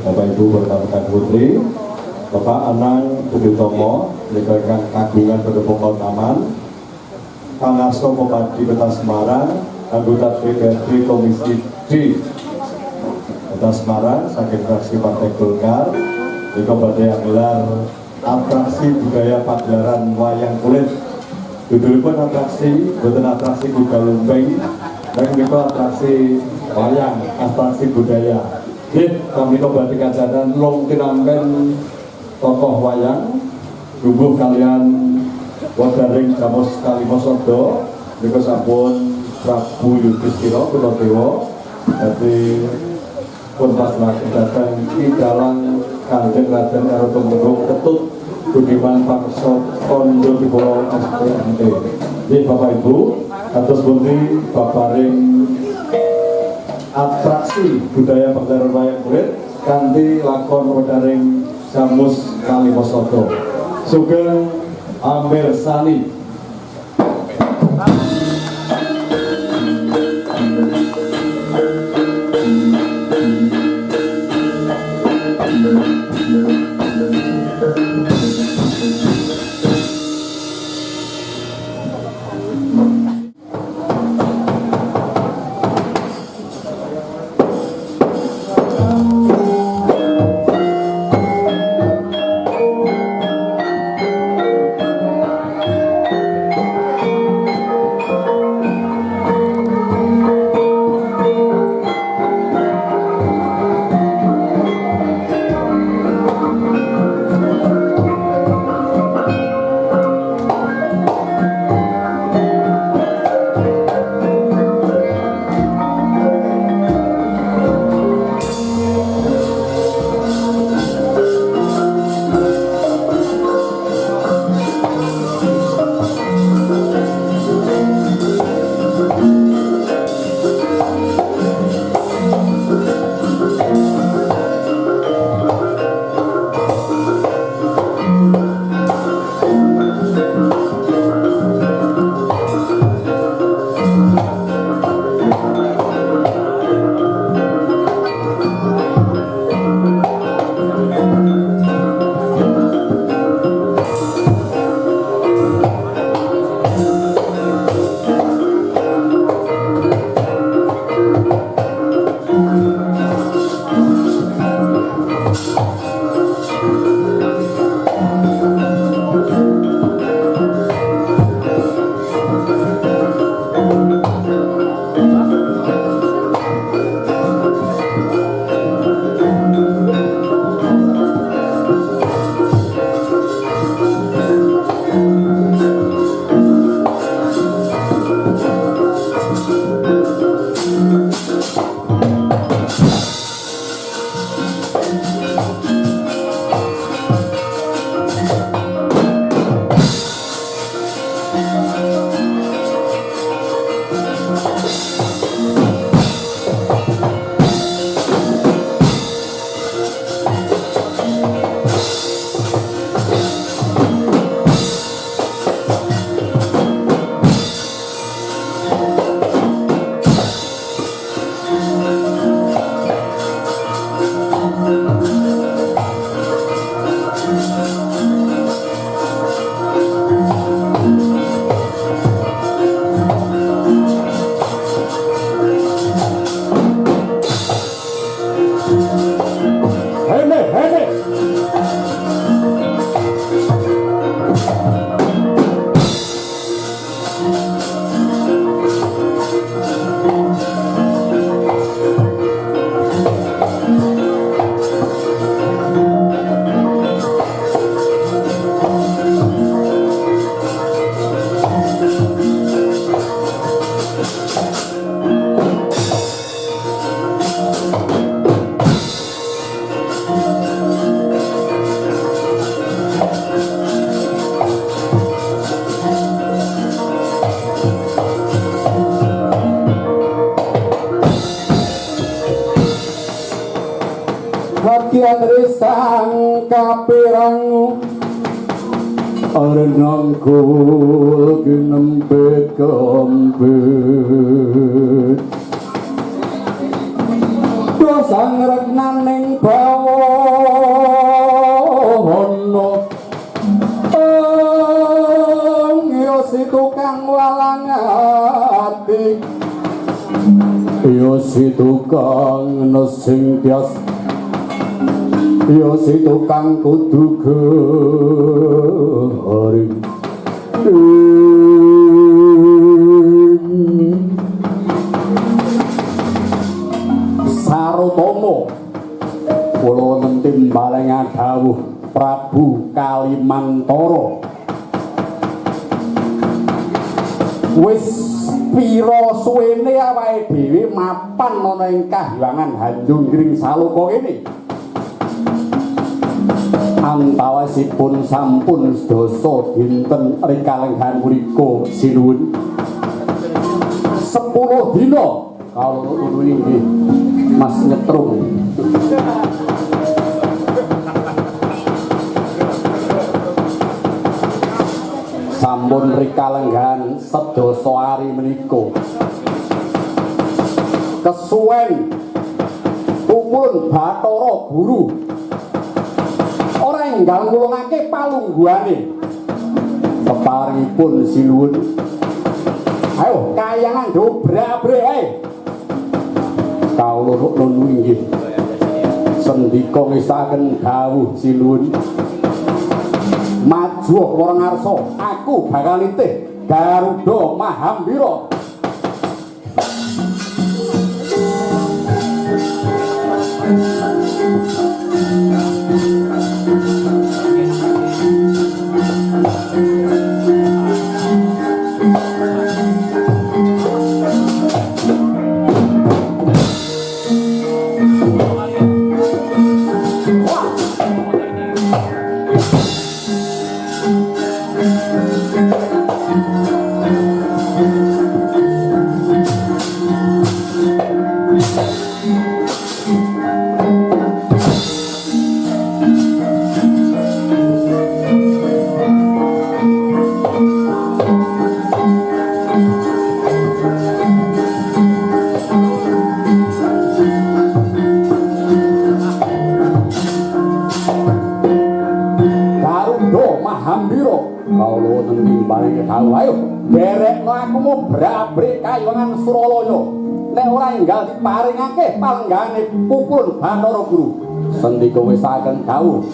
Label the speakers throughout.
Speaker 1: Bapak Ibu Bapak Putri, Bapak Anang Budiutomo, Dekan Kagungan Pendukung Taman, Pangasto Bupati Kota Semarang, anggota DPRD Komisi D Kota Semarang, saking fraksi Partai Golkar, juga pada yang gelar atraksi budaya pagelaran wayang kulit. Judulipun atraksi, bukan atraksi kuda lumping, dan juga atraksi wayang, atraksi budaya. Kami kembali kajaran long tinampen tokoh wayang, guguh kalian wadaring Jamus Kalimosodo, juga sampun Prabu Yudhistira Kulodewo, jadi pun pas lagi datang di dalam Kanjeng Raden Karo Tumenggung Ketut Budiman Pakso Kondo di Pulau SPNT. Jadi Bapak Ibu, atas bunti baparing atraksi budaya pagelaran wayang kulit kanthi lakon wadaring Jamus Kalimosodo. Sugeng Amir Sani.
Speaker 2: Bagian risang kapirang Arenangku kinempet kempet Dosang tenaning bawana yo si tukang walang ati yo si tukang nesing tias yo si tukang kudu garing Sarotomo kula nentim balengan dawuh Prabu Kalimantara wis pira suwene awake dhewe mapan ana ing kahyangan Handunggring Saloka kene antawasipun sampun sedasa dinten rikalenggan punika sinuwun 10 dina kalau ngono nggih Mas Nyetrum sampun rikalenggan sedasa ari menika kesuwen pupun Bathara Guru ora enggal ngulungake palungguhane peparingipun sinuwun ayo kayangan dobrak-abrik ae kawula nuwun inggih sendika ngesaken dawuh sinuwun maju para ngarsa aku bakal nitih Garuda Mahambira ayo derekno aku mau brabrik kayongan Suralaya nek ora enggal diparingake palenggane pupun Bathara Guru sendika wisaken dawuh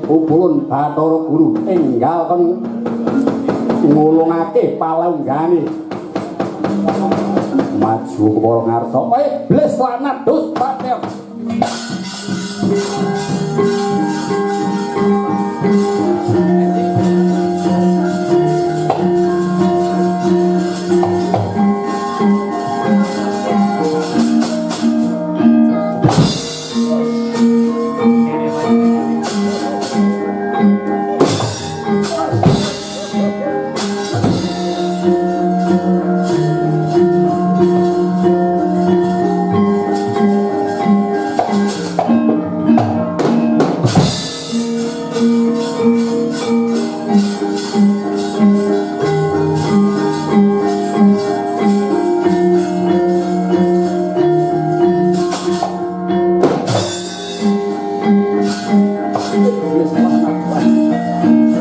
Speaker 2: Pupun Bathara Guru enggal kon ngulungake palenggane maju para ngarsa bles lanat dus paten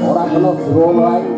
Speaker 2: ora kena jero lae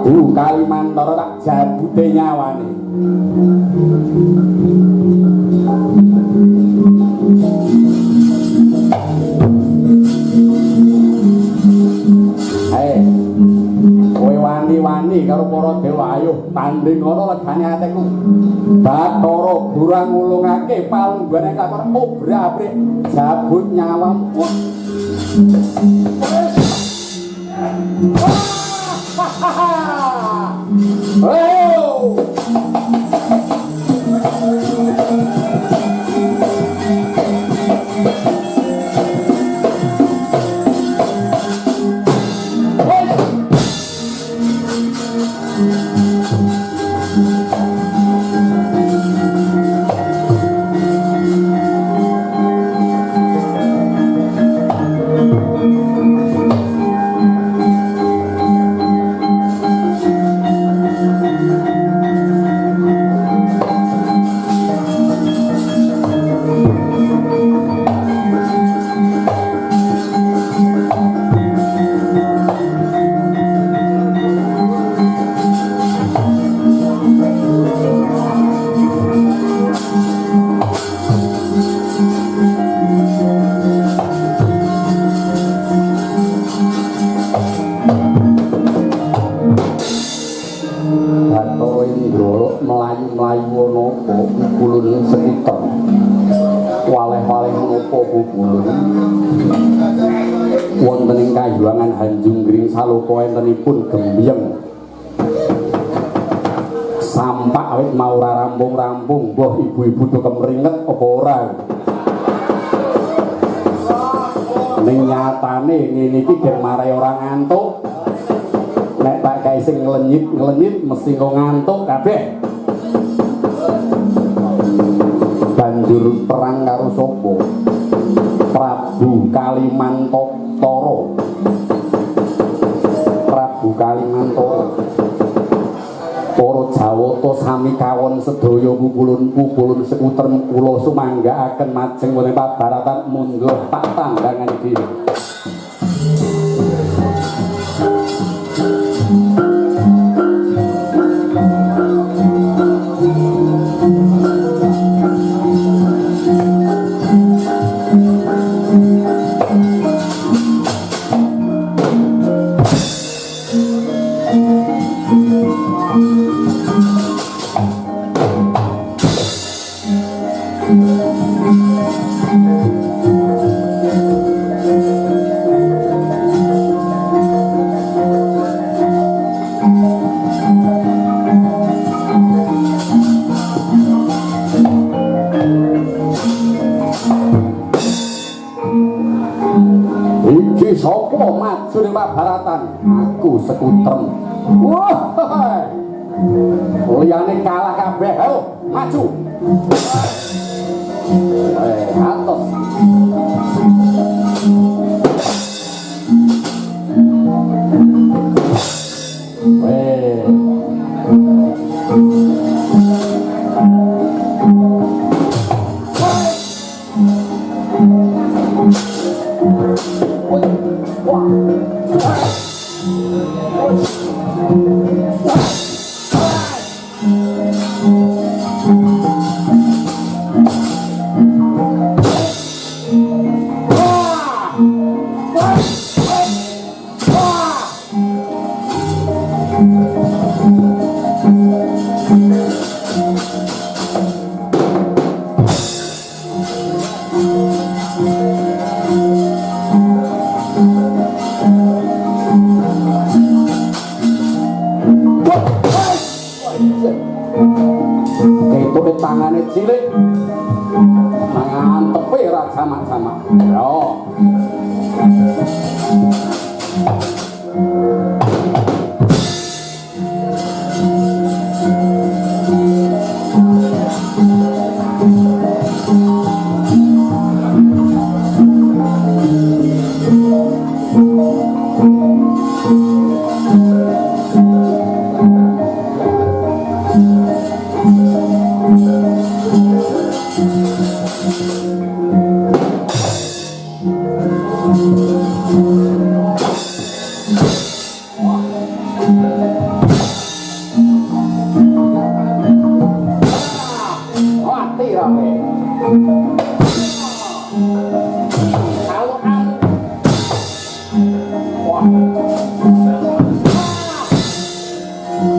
Speaker 2: Prabu Kalimantara tak jabute nyawane. Kowe wani-wani karo para dewa ayuh tanding ana legane atiku. Bathara Gurang ngulungake palunggane kakon obra-abrik jabut nyawam. Wonten ing kayuangan Hanjung Gring Saloka entenipun gembyeng sampak awit mau ora rampung-rampung mbah ibu-ibu do kemringet apa ora ning nyatane ngene iki gen marai ora ngantuk nek tak kae sing nglenyit mesti kok ngantuk kabeh banjur perang karo sapa Prabu Kalimantara. Prabu Kalimantara. Para Jawata sami kawon sedaya pukulun sekuter kula sumanggaaken majeng wonten pabaratan mungguh tak tandangan dhewe. Baratan aku sekutrem wah liyane kalah kabeh ayo maju atos tangane cilik mangan tepe ra sama-sama yo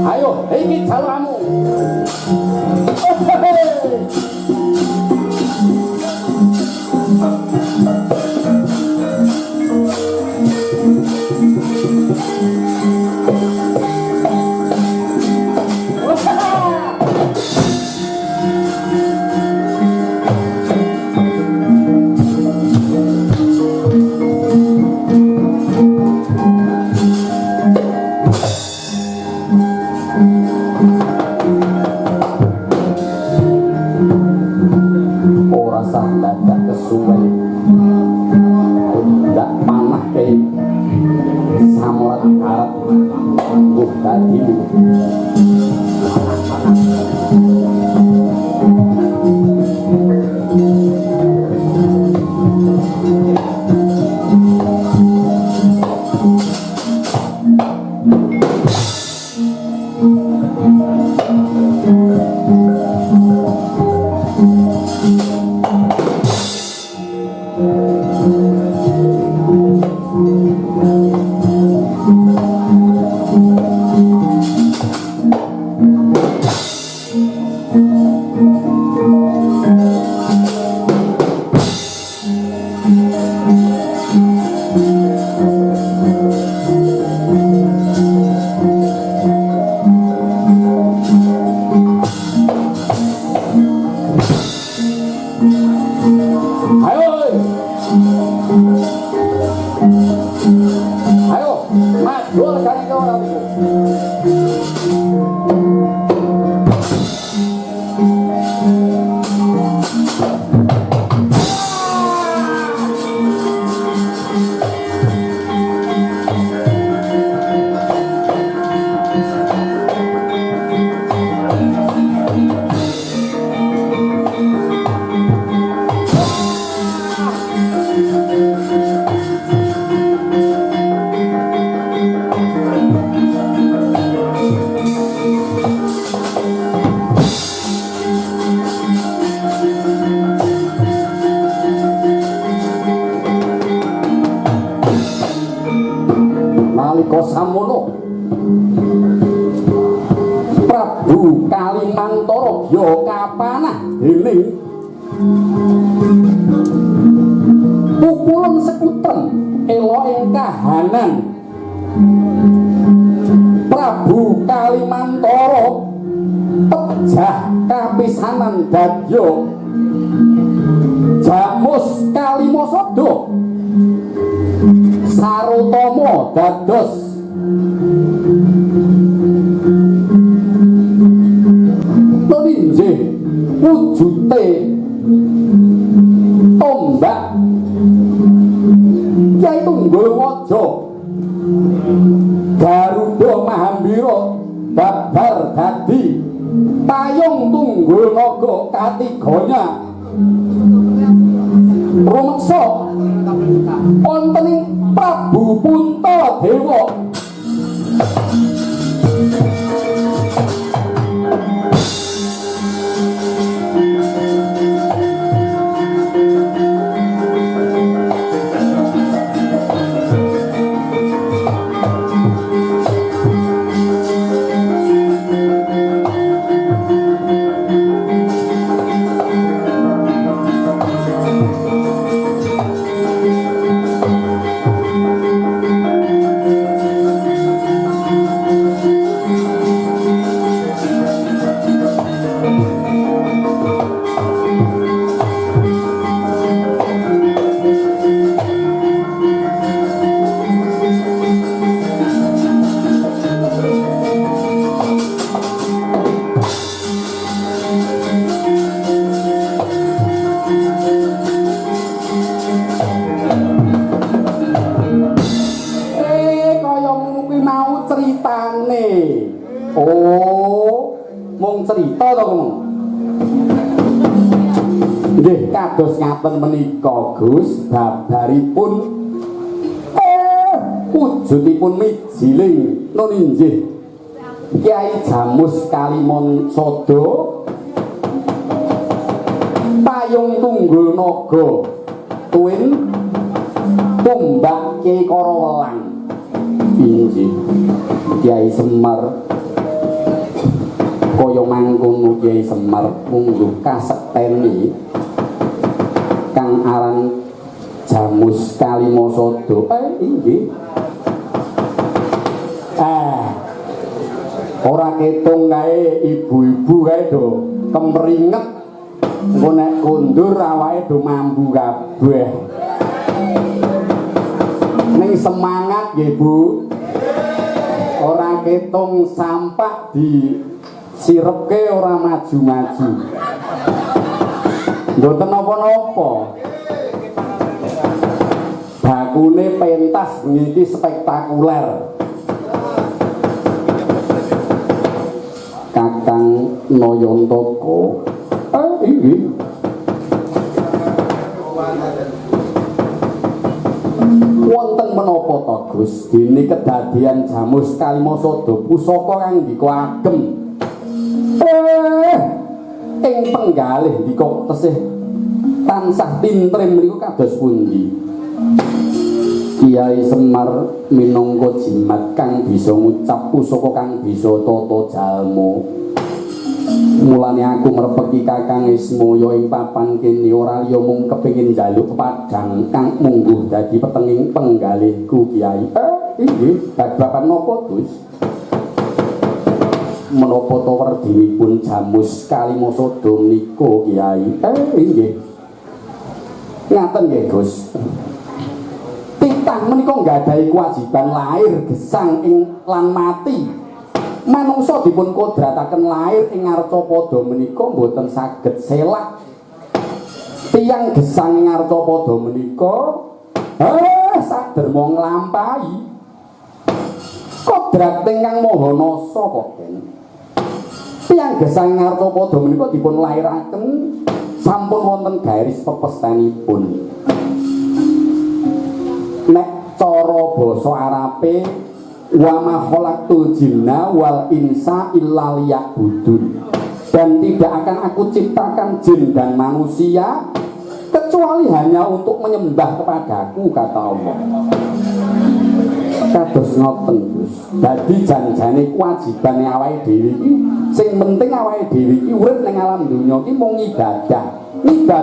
Speaker 2: Ayo, iki jalurmu. Samono Prabu Kalimantara ya kapanah dening pukulan sekuten elo ing kahanan Prabu Kalimantara pejah kapisanan dadya Jamus Kalimasada Sarotama dados Toninje wujute tombak Kyai Tunggul Waja Garuda Mahambira babar dadi payung Tunggul Naga katiganya rumeksa wonten ing Prabu Puntadewa cerita to ngomong. Nggih kados ngaten menika Gus babaripun wujudipun mijiling nun inggih Kyai Jamus Kalimasada payung tunggul naga tuwin tumbak Kyai Karawelang inggih Kyai Semar kaya mangkono Kyai Semar mungguh kasekteni kang aran Jamus Kalimasada inggih ora ketung kae ibu-ibu kae do kemringet engko nek kondur awake do mambu kabeh ning semangat nggih Bu ora ketung sampak di sirepke ora maju-maju mboten napa-napa bakune pentas niki spektakuler Kakang Nayantaka inggih wonten menapa to Gus dene kedadian Jamus Kalimasada pusaka kang ndika agem ing penggalih ndika tesih tansah tintrim menika kados pundi Kyai Semar minangka jimat kang bisa ngucap pusaka kang bisa tata jalma mulane aku mrepeki Kakang Ismaya ing papan kene ora liya mung kepengin njaluk padhang kang mungguh dadi petenging penggalihku Kyai inggih babakan napa Gus menapa to werdinipun Jamus Kalimasada menika Kyai inggih ngaten nggih Gus titah menika nggadahi kewajiban lahir gesang ing lan mati manungsa dipun kodrataken lahir ing Arcapada menika mboten saged selak tiyang gesang ing Arcapada menika saderma nglampahi kodrat ingkang maha nasa kok tiyang gesang ing Arcapada menika dipun lairaken sampun wonten garis pepestanipun nek cara basa Arabe wa ma khalaqtul jinna wal insa illa liya'budun dan tidak akan aku ciptakan jin dan manusia kecuali hanya untuk menyembah kepadaku kata Allah kados ngoten Gus dadi janjane kewajibane awake dhewe iki sing penting awake dhewe iki urip ning alam donya iki mung ibadah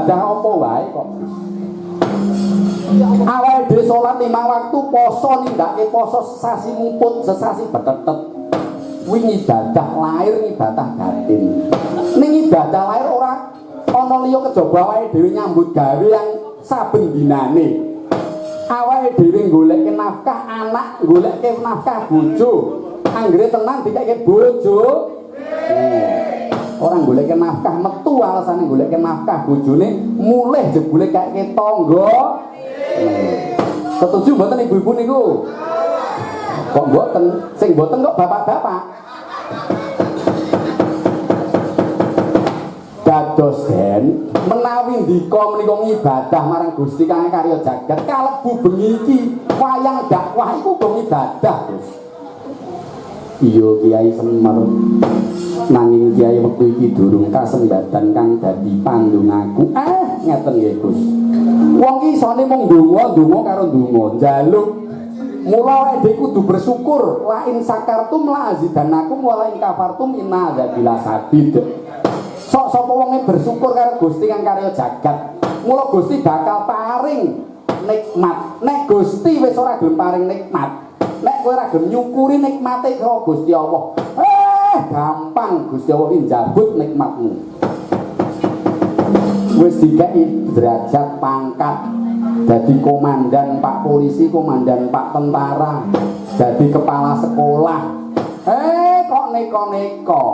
Speaker 2: apa wae kok awake dhewe salat 5 waktu poso nindakake poso sesasi muput sesasi betetet kuwi ibadah lahir ibadah batin ning ibadah lahir ora ana liya kejaba awake dhewe nyambut gawe yang saben dinane awake dhewe goleke nafkah anak goleke nafkah bojo anggere tenan dikake bojo orang goleke nafkah metu alasane goleke nafkah bojone mulih jebule kake tangga setuju mboten ibu-ibu niku kok mboten sing mboten kok bapak-bapak dados den menawi ndika menika ibadah marang Gusti Kang Karya Jagat kalebu bengi iki wayang dakwah iku uga ibadah Gus iya Kyai Semar nanging Kyai wektu iki durung kasembatan kang dadi pandungaku ngeten nggih Gus wong ki isane mung ndonga karo ndonga njaluk mula awake kudu bersyukur la in sakartum la azidanakum wa la in kafartum inna adzabila sadid sok sapa wonge bersyukur karo Gusti Kang Karya Jagat mula Gusti bakal paring nikmat nek Gusti wis ora gelem paring nikmat nek kowe ora gelem nyukuri nikmate karo Gusti Allah gampang Gusti Allah njabut nikmatmu wis dikei derajat pangkat jadi komandan Pak Polisi komandan Pak Tentara jadi kepala sekolah kok neko-neko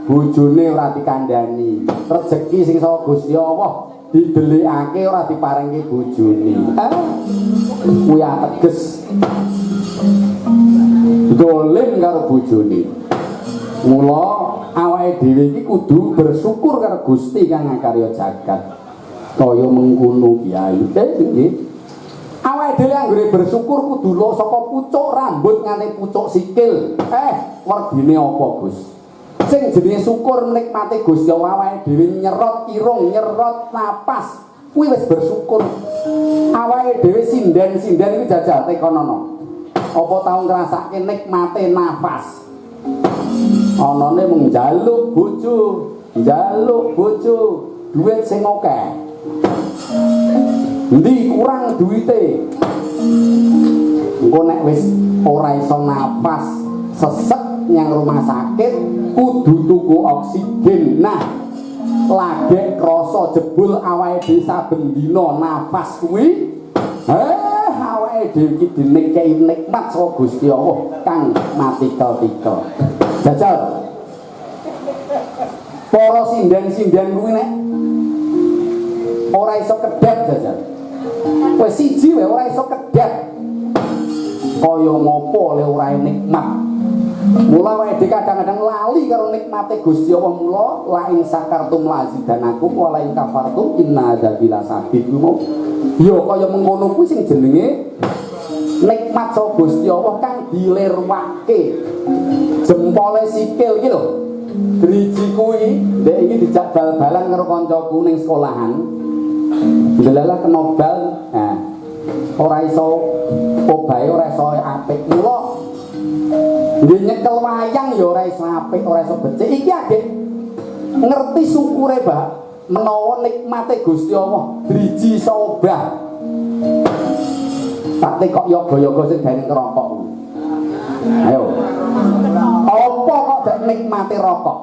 Speaker 2: bojone ora dikandani rezeki sing saka Gusti Allah didelikake ora diparingke bojone kuwi ateges dolim karo bojone mula awake dhewe iki kudu bersyukur karo Gusti Kang Karya Jagat kaya mengkono Kyai nggih awake dhewe anggere bersyukur kudu saka pucuk rambut nganti pucuk sikil werdine apa Gus sing jenenge syukur nikmati Gusti Allah awake dhewe nyerot irung, nyerot napas, kuwi wis bersyukur. Awake dhewe sinden-sinden iki jajal tekonono. Apa tau ngrasake nikmate nafas? Anane mung njaluk bojo, duit sing akeh. Endi kurang duwite? Engko nek wis ora iso nafas, sesek nyang rumah sakit kudu tuku oksigen. Nah, lagek krasa jebul awake dhewe saben dina nafas kuwi awake dhewe iki dinikei nikmat saka Gusti Allah kang matikel-tikel. Jajal para sinden-sinden kuwi nek ora iso kedhep jajal. Wis siji wae ora iso kedhep. Kaya ngopo le ora nikmat. Mula wae kadang-kadang lali karo nikmate Gusti Allah. Mula la in sakartum lazidanakum wa la in kafartum inna adzabila sadid. Ya kaya mengkono kuwi sing jenenge nikmat saka Gusti Allah kang dilirwake. Jempole sikil iki lho. Driji kuwi ndek iki dijak bal-balan karo kancaku ning sekolahan. Delalah kena bal. Nah, ora iso obahe ora iso apik. Mula nggih nyekel wayang ya ora iso apik, ora iso becik. Iki adik ngerti syukure, Pak. Menawa nikmate Gusti Allah driji iso obah. Tak tekok yoga-yoga sing gawe ngerokok. Ayo. Apa kok gak nikmati rokok?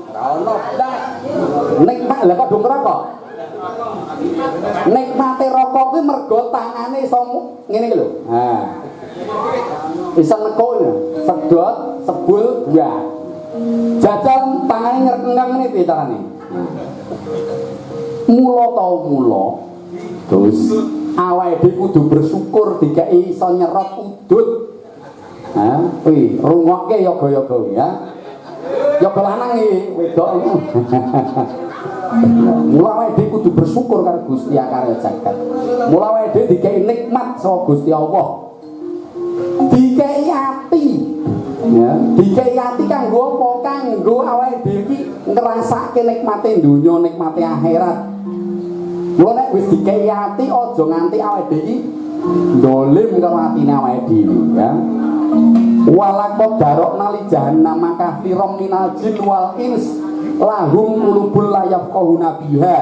Speaker 2: Ora ono blas. Nikmat lha kok do ngerokok? Nikmati rokok kuwi mergo tangane iso ngene iki lho. Ha. Bisa nekuk sedot, sebul, buah. Jajal tangane ngerengeng ngene piye carane? Mula tau mula. Terus awake dhewe kudu bersyukur dikeki iso nyerot udut. Ha, kuwi rungokke yoga-yoga ya. Yoga lanang iki wedok. Mula awake dhewe kudu bersyukur karo Gusti Akarya Jagat. Mula awake dhewe dikeki nikmat saka Gusti Allah. Dikeki ati. Ya, dikeki ati kanggo apa? Kanggo awake dhewe iki ngrasake nikmate donya, nikmate akhirat. Mula nek wis dikeki ati aja nganti awake dhewe iki dolim karo atine awake dhewe ya. Walaqad darokna li jahannam katsiran minal jin wal ins lahum qulubul la yafqahuna biha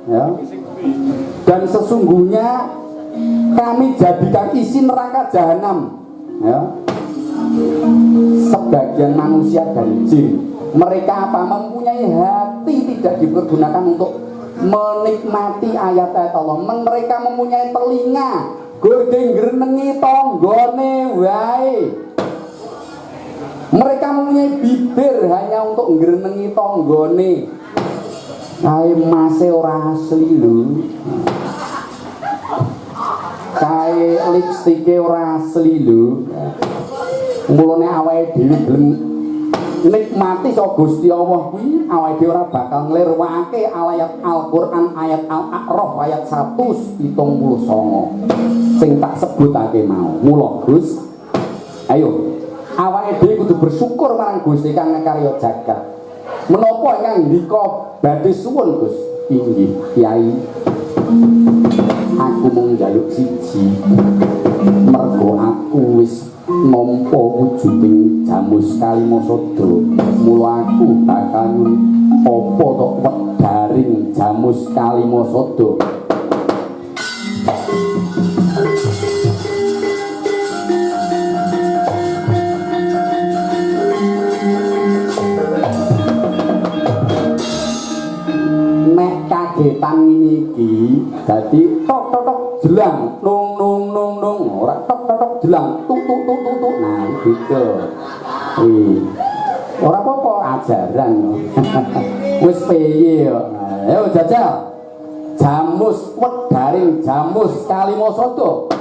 Speaker 2: ya. Dan sesungguhnya kami jadikan isi neraka jahanam ya. Sebagian manusia dan jin, mereka apa? Mempunyai hati tidak dipergunakan untuk menikmati ayat-ayat Allah. Mereka mempunyai telinga gordeng grenengi tonggone wae. Mereka mempunyai bibir hanya untuk ngrenengi tonggone. Kae mase ora asli lho. Kae lipstike ora asli lho. Mulane awake dhewe gelem nikmati saka Gusti Allah kuwi, awake dhewe ora bakal nglirwake ayat Al-Qur'an, ayat Al-A'raf ayat 179 sing tak sebutake mau. Mula Gus, ayo awake dhewe kudu bersyukur marang Gusti kang karya jagat. Menapa ingkang ndika badhe suwun Gus? Inggih, Kyai. Aku mung njaluk siji. Mergo aku wis nampa wujuding Jamus Kalimasada. Mula aku bakal apa tok wedaring Jamus Kalimasada. Kagetan iki dadi tok tok tok jelang nung nung nung nung ora tok tok tok jelang tuk tuk tuk tuk tuk. Nah gitu ora apa-apa ajaran wis piye yo. Ayo jajal Jamus wedaring Jamus Kalimasada.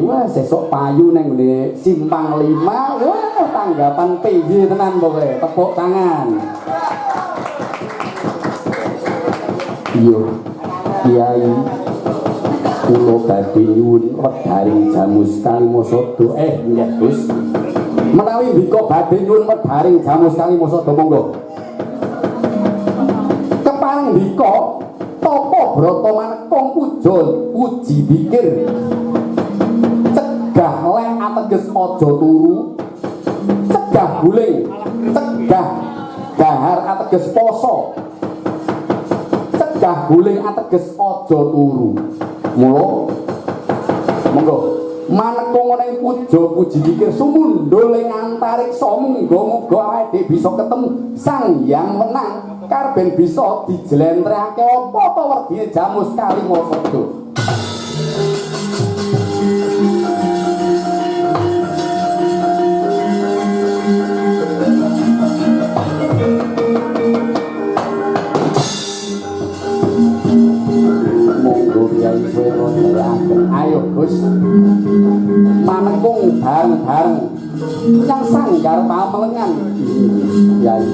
Speaker 2: Wah sesok payu neng ngene Simpang 5. Wah tanggapan piye tenan pokoke, tepuk tangan. Iya Kiai kula badhe nyuwun wedharing jamu Kalimasada nggih Gus menawi mbika badhe nyuwun wedharing jamu Kalimasada monggo kepareng mbika tapa brata manekung puji pikir cegah lek ateges aja turu cegah guling cegah dahar ateges poso cegah guling ateges aja turu mula monggo manekung ning puji pikir sumundul ing antariksa muga-muga awake bisa ketemu Sang Hyang Wenang karben bisa dijlentrehake apa ta werdine jamu Kalimasada. Ayo Gus manekung bareng-bareng yang sanggar pamelengan Yai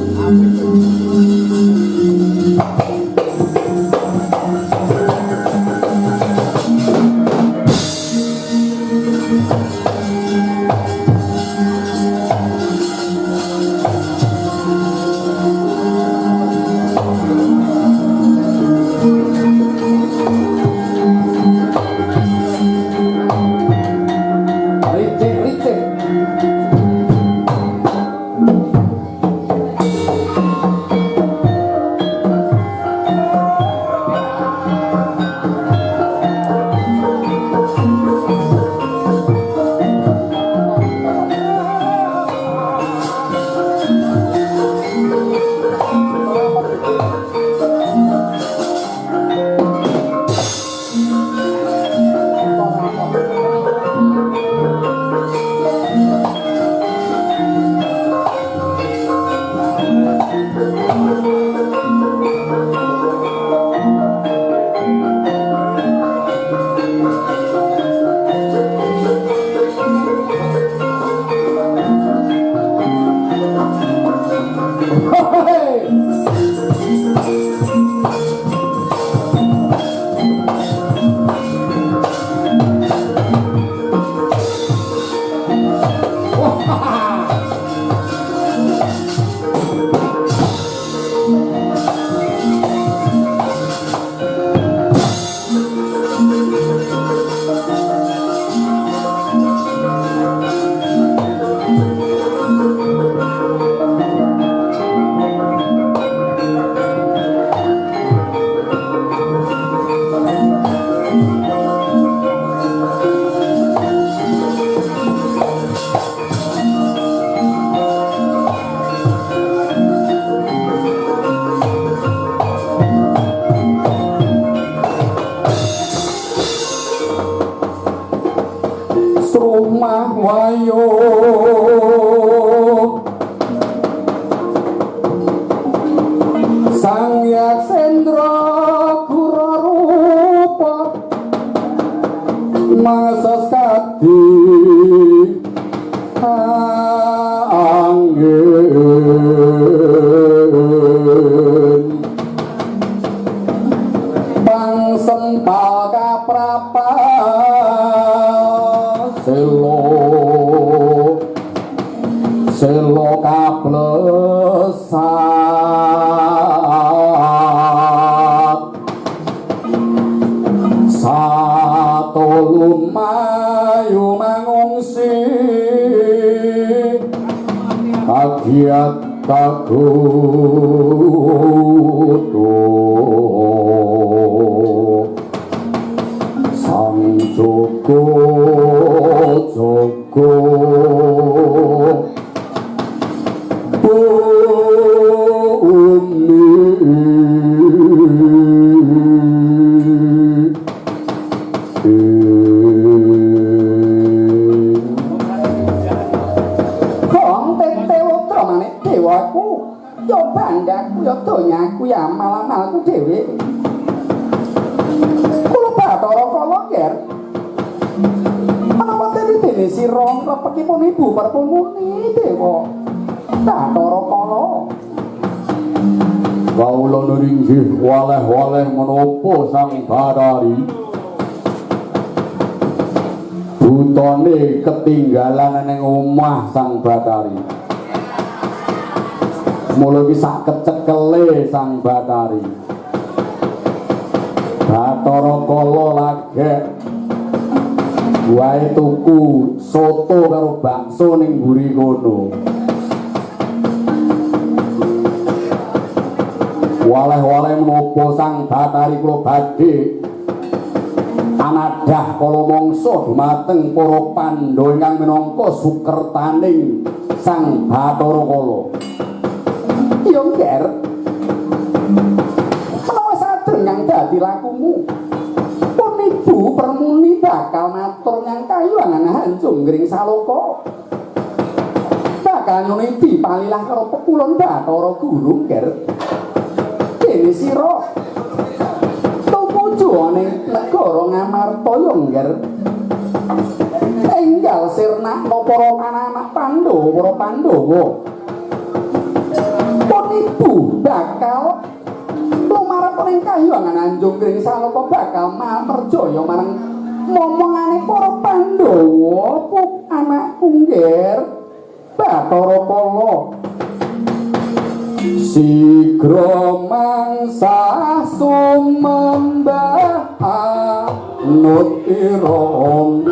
Speaker 2: Kawula nuringgih waleh-waleh menapa Sang Bathari butane ketinggalan ning omah Sang Bathari. Mula iki sak kecekele Sang Bathari. Bathara Kala lagek wae tuku soto karo bakso ning mburi kono. Waleh-waleh menapa Sang Bathari kula badhe anadah kala mangsa dumateng para Pandhawa ingkang minangka sukertaning Sang Bathara Kala. Ya Nger, menawa sadèrèng kang dadi lakumu, pun ibu permuni bakal matur nyang kayuangan Hanjung Gring Saloka. Bakal nyuniti palilah karo pekulon Bathara Guru Nger. Dene sira tumuju ning negara Ngamartaya Nger. Enggal sirnakna para anak Pandhawa. Pun ibu bakal lumarep ning kayuangan Hanjung Gring Saloka bakal mamerjaya marang momongane para Pandhawa, anakku Nger. Bathara Kala sigra mangsa sumembah anut iramu.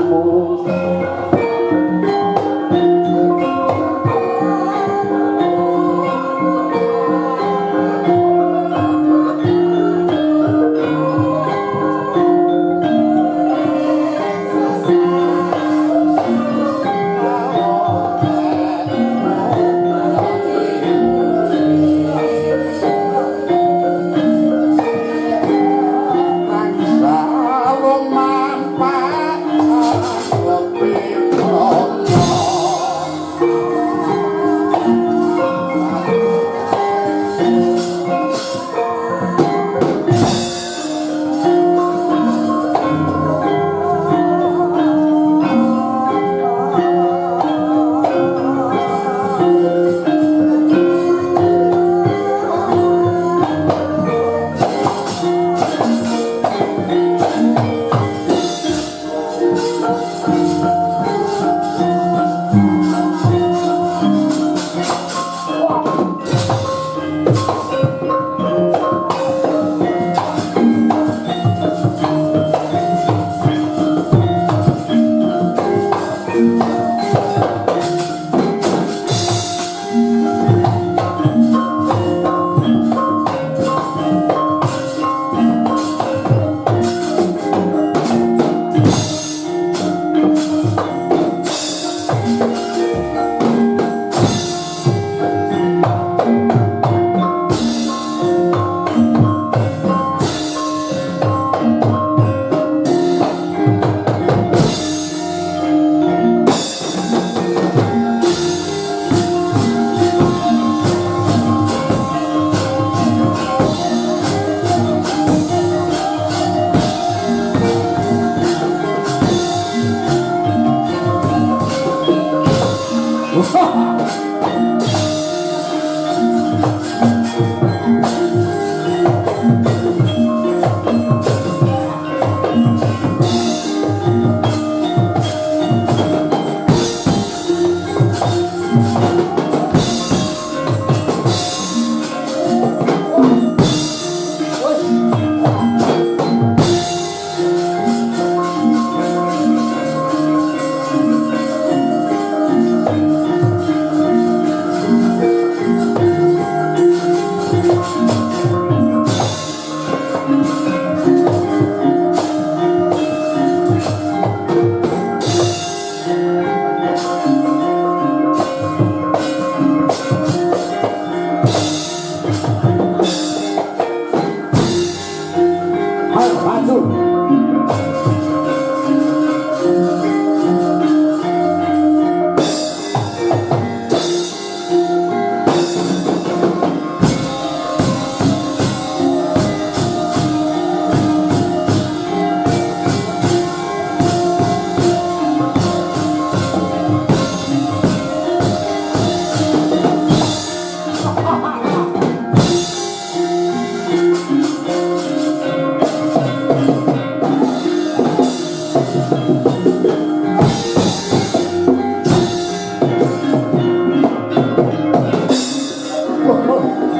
Speaker 2: nuwun